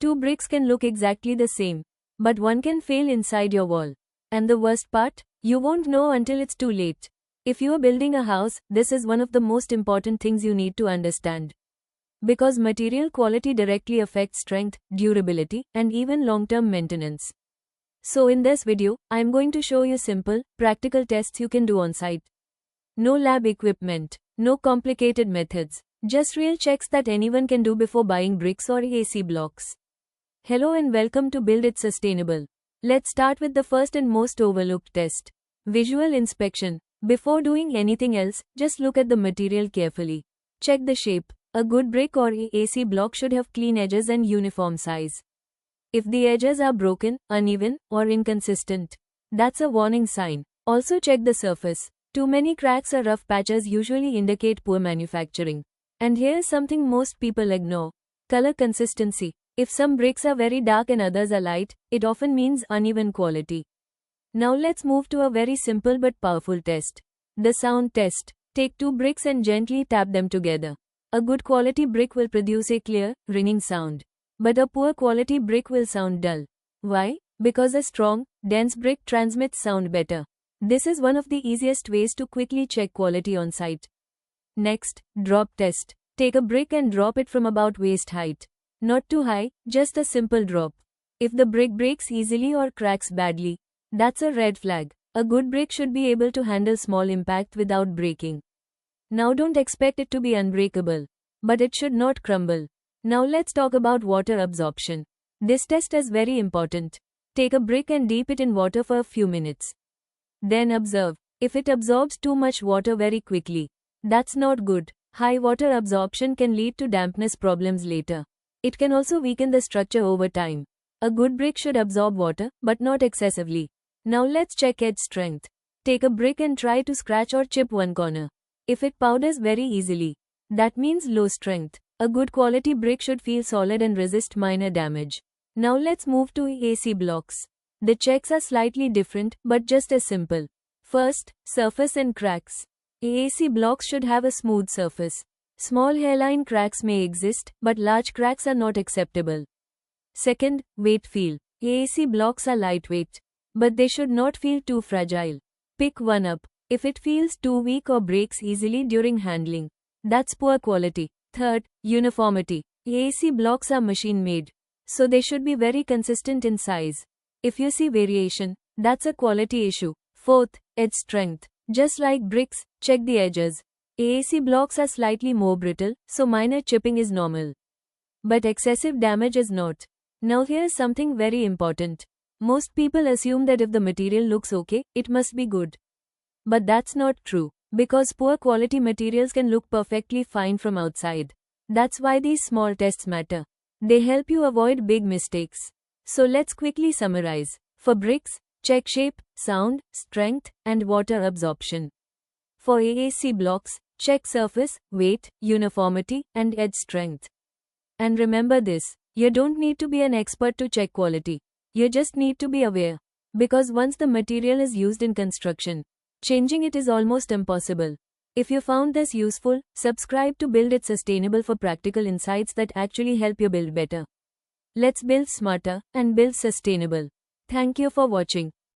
Two bricks can look exactly the same, but one can fail inside your wall. And the worst part? You won't know until it's too late. If you are building a house, this is one of the most important things you need to understand. Because material quality directly affects strength, durability, and even long-term maintenance. So in this video, I'm going to show you simple, practical tests you can do on site. No lab equipment, no complicated methods, just real checks that anyone can do before buying bricks or AC blocks. Hello and welcome to Build It Sustainable. Let's start with the first and most overlooked test. Visual inspection. Before doing anything else, just look at the material carefully. Check the shape. A good brick or AC block should have clean edges and uniform size. If the edges are broken, uneven, or inconsistent, that's a warning sign. Also check the surface. Too many cracks or rough patches usually indicate poor manufacturing. And here's something most people ignore. Color consistency. If some bricks are very dark and others are light, it often means uneven quality. Now let's move to a very simple but powerful test. The sound test. Take two bricks and gently tap them together. A good quality brick will produce a clear, ringing sound. But a poor quality brick will sound dull. Why? Because a strong, dense brick transmits sound better. This is one of the easiest ways to quickly check quality on site. Next, drop test. Take a brick and drop it from about waist height. Not too high, just a simple drop. If the brick breaks easily or cracks badly, that's a red flag. A good brick should be able to handle small impact without breaking. Now don't expect it to be unbreakable, but it should not crumble. Now let's talk about water absorption. This test is very important. Take a brick and dip it in water for a few minutes. Then observe. If it absorbs too much water very quickly, that's not good. High water absorption can lead to dampness problems later. It can also weaken the structure over time. A good brick should absorb water, but not excessively. Now let's check edge strength. Take a brick and try to scratch or chip one corner. If it powders very easily, that means low strength. A good quality brick should feel solid and resist minor damage. Now let's move to AC blocks. The checks are slightly different, but just as simple. First, surface and cracks. AC blocks should have a smooth surface. Small hairline cracks may exist, but large cracks are not acceptable. Second, weight feel. AC blocks are lightweight, but they should not feel too fragile. Pick one up. If it feels too weak or breaks easily during handling, that's poor quality. Third, uniformity. AC blocks are machine-made, so they should be very consistent in size. If you see variation, that's a quality issue. Fourth, edge strength. Just like bricks, check the edges. AC blocks are slightly more brittle, so minor chipping is normal. But excessive damage is not. Now here's something very important. Most people assume that if the material looks okay, it must be good. But that's not true, because poor quality materials can look perfectly fine from outside. That's why these small tests matter. They help you avoid big mistakes. So let's quickly summarize. For bricks, check shape, sound, strength, and water absorption. For AC blocks, check surface, weight, uniformity, and edge strength. And remember this, you don't need to be an expert to check quality. You just need to be aware. Because once the material is used in construction, changing it is almost impossible. If you found this useful, subscribe to Build It Sustainable for practical insights that actually help you build better. Let's build smarter and build sustainable. Thank you for watching.